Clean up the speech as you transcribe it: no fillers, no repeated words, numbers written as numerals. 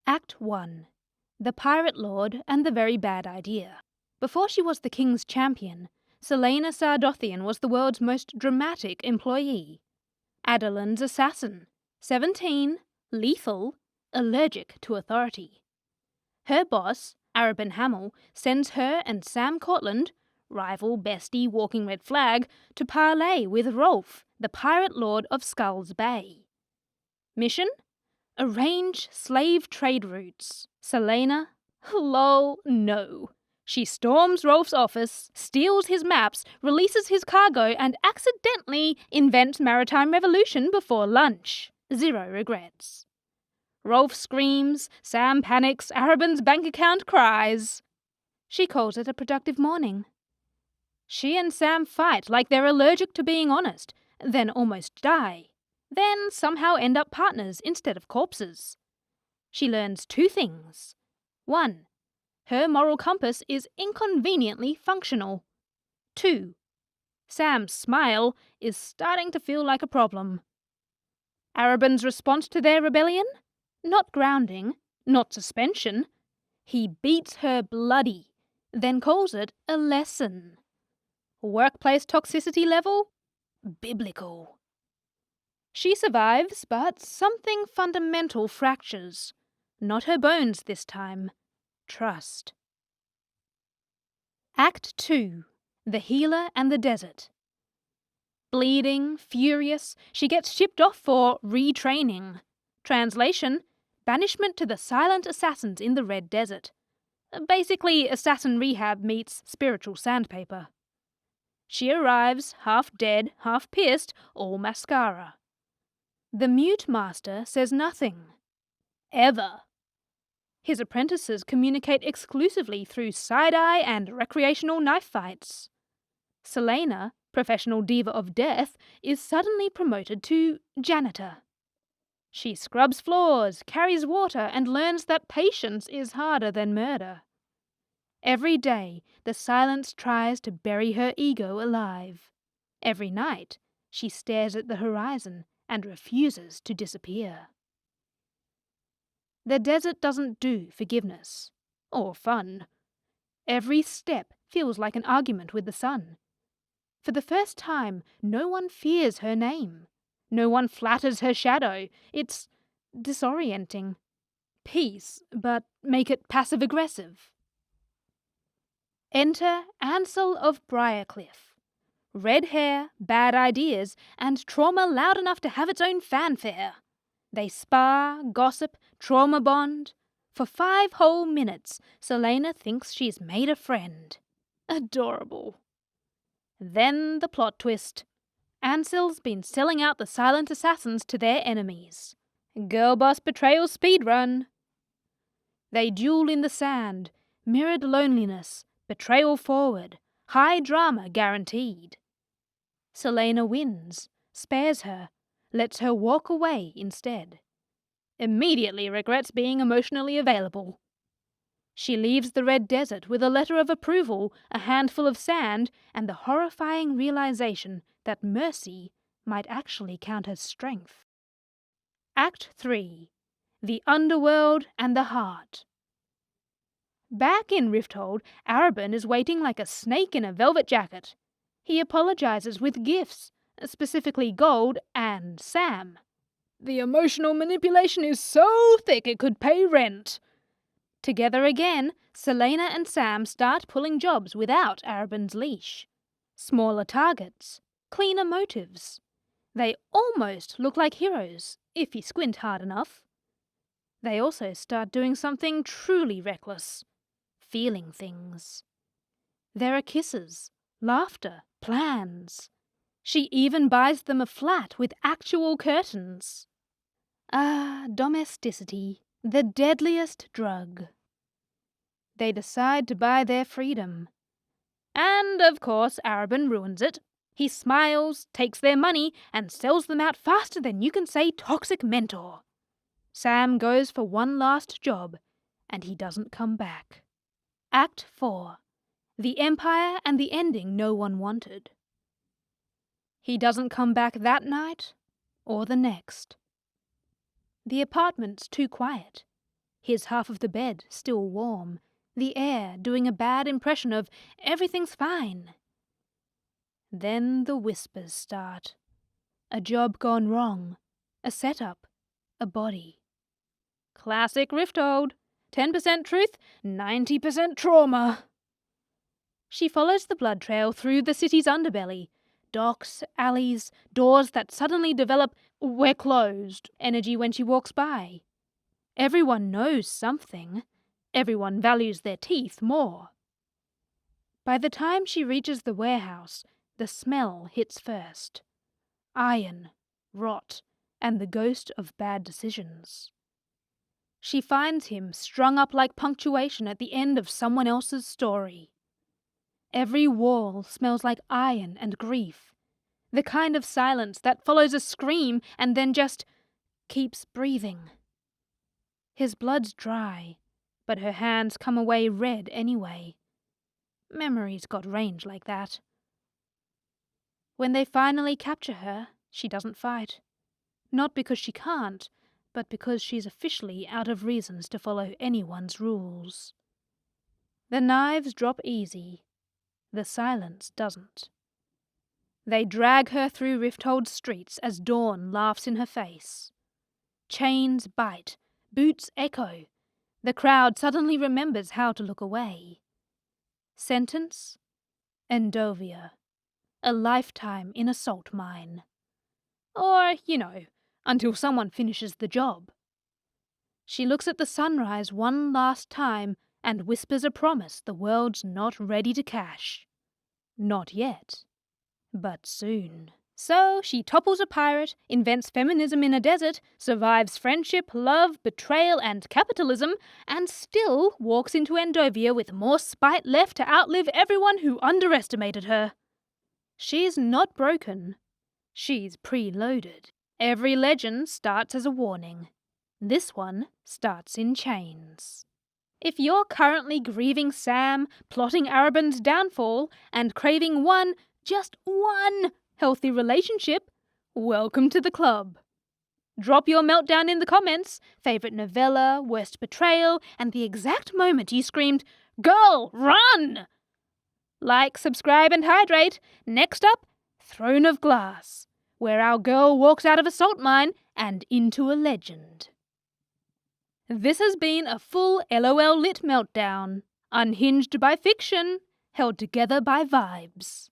Act 1. The Pirate Lord and the Very Bad Idea. Before she was the king's champion, Celaena Sardothian was the world's most dramatic employee. Adelin's assassin, 17, lethal, allergic to authority. Her boss, Arabin Hamel, sends her and Sam Cortland, rival bestie walking red flag, to parley with Rolf, the Pirate Lord of Skulls Bay. Mission? Arrange slave trade routes. Celaena? LOL, no. She storms Rolf's office, steals his maps, releases his cargo, and accidentally invents maritime revolution before lunch. 0 regrets. Rolf screams, Sam panics, Arabin's bank account cries. She calls it a productive morning. She and Sam fight like they're allergic to being honest, then almost die. Then somehow end up partners instead of corpses. She learns 2 things. 1. Her moral compass is inconveniently functional. 2. Sam's smile is starting to feel like a problem. Arabin's response to their rebellion? Not grounding, not suspension. He beats her bloody, then calls it a lesson. Workplace toxicity level? Biblical. She survives, but something fundamental fractures. Not her bones this time. Trust. Act 2. The Healer and the Desert. Bleeding, furious, she gets shipped off for retraining. Translation: banishment to the silent assassins in the Red Desert. Basically, assassin rehab meets spiritual sandpaper. She arrives, half dead, half pierced, all mascara. The mute master says nothing. Ever. His apprentices communicate exclusively through side-eye and recreational knife fights. Celaena, professional diva of death, is suddenly promoted to janitor. She scrubs floors, carries water, and learns that patience is harder than murder. Every day, the silence tries to bury her ego alive. Every night, she stares at the horizon and refuses to disappear. The desert doesn't do forgiveness. Or fun. Every step feels like an argument with the sun. For the first time, no one fears her name. No one flatters her shadow. It's disorienting. Peace, but make it passive-aggressive. Enter Ansel of Briarcliff. Red hair, bad ideas, and trauma loud enough to have its own fanfare. They spar, gossip, trauma bond. For 5 whole minutes, Celaena thinks she's made a friend. Adorable. Then the plot twist. Ansel's been selling out the silent assassins to their enemies. Girl boss betrayal speedrun. They duel in the sand, mirrored loneliness, betrayal forward, high drama guaranteed. Celaena wins, spares her, lets her walk away instead. Immediately regrets being emotionally available. She leaves the Red Desert with a letter of approval, a handful of sand, and the horrifying realization that mercy might actually count as strength. Act 3. The Underworld and the Heart. Back in Rifthold, Arabin is waiting like a snake in a velvet jacket. He apologizes with gifts, specifically gold and Sam. The emotional manipulation is so thick it could pay rent. Together again, Celaena and Sam start pulling jobs without Arabin's leash. Smaller targets, cleaner motives. They almost look like heroes, if you squint hard enough. They also start doing something truly reckless. Feeling things. There are kisses, laughter, plans. She even buys them a flat with actual curtains. Ah, domesticity, the deadliest drug. They decide to buy their freedom. And, of course, Arabin ruins it. He smiles, takes their money, and sells them out faster than you can say toxic mentor. Sam goes for one last job, and he doesn't come back. Act 4. The Empire and the ending no one wanted. He doesn't come back that night, or the next. The apartment's too quiet. his half of the bed still warm, the air doing a bad impression of everything's fine. Then the whispers start. A job gone wrong, a setup, a body. Classic Rifthold. 10% truth, 90% trauma. She follows the blood trail through the city's underbelly. Docks, alleys, doors that suddenly develop "we're closed" energy when she walks by. Everyone knows something. Everyone values their teeth more. By the time she reaches the warehouse, the smell hits first. Iron, rot, and the ghost of bad decisions. She finds him strung up like punctuation at the end of someone else's story. Every wall smells like iron and grief, the kind of silence that follows a scream and then just keeps breathing. His blood's dry, but her hands come away red anyway. Memory's got range like that. When they finally capture her, she doesn't fight. Not because she can't, but because she's officially out of reasons to follow anyone's rules. The knives drop easy. The silence doesn't. They drag her through Rifthold's streets as dawn laughs in her face. Chains bite, boots echo. The crowd suddenly remembers how to look away. Sentence? Endovia. A lifetime in a salt mine. Or, until someone finishes the job. She looks at the sunrise one last time and whispers a promise the world's not ready to cash. Not yet, but soon. So she topples a pirate, invents feminism in a desert, survives friendship, love, betrayal, and capitalism, and still walks into Endovia with more spite left to outlive everyone who underestimated her. She's not broken. She's preloaded. Every legend starts as a warning. This one starts in chains. If you're currently grieving Sam, plotting Arabin's downfall, and craving one, just one, healthy relationship, welcome to the club. Drop your meltdown in the comments, favourite novella, worst betrayal, and the exact moment you screamed, "Girl, run!" Like, subscribe, and hydrate. Next up, Throne of Glass, where our girl walks out of a salt mine and into a legend. This has been a full LOL Lit Meltdown, unhinged by fiction, held together by vibes.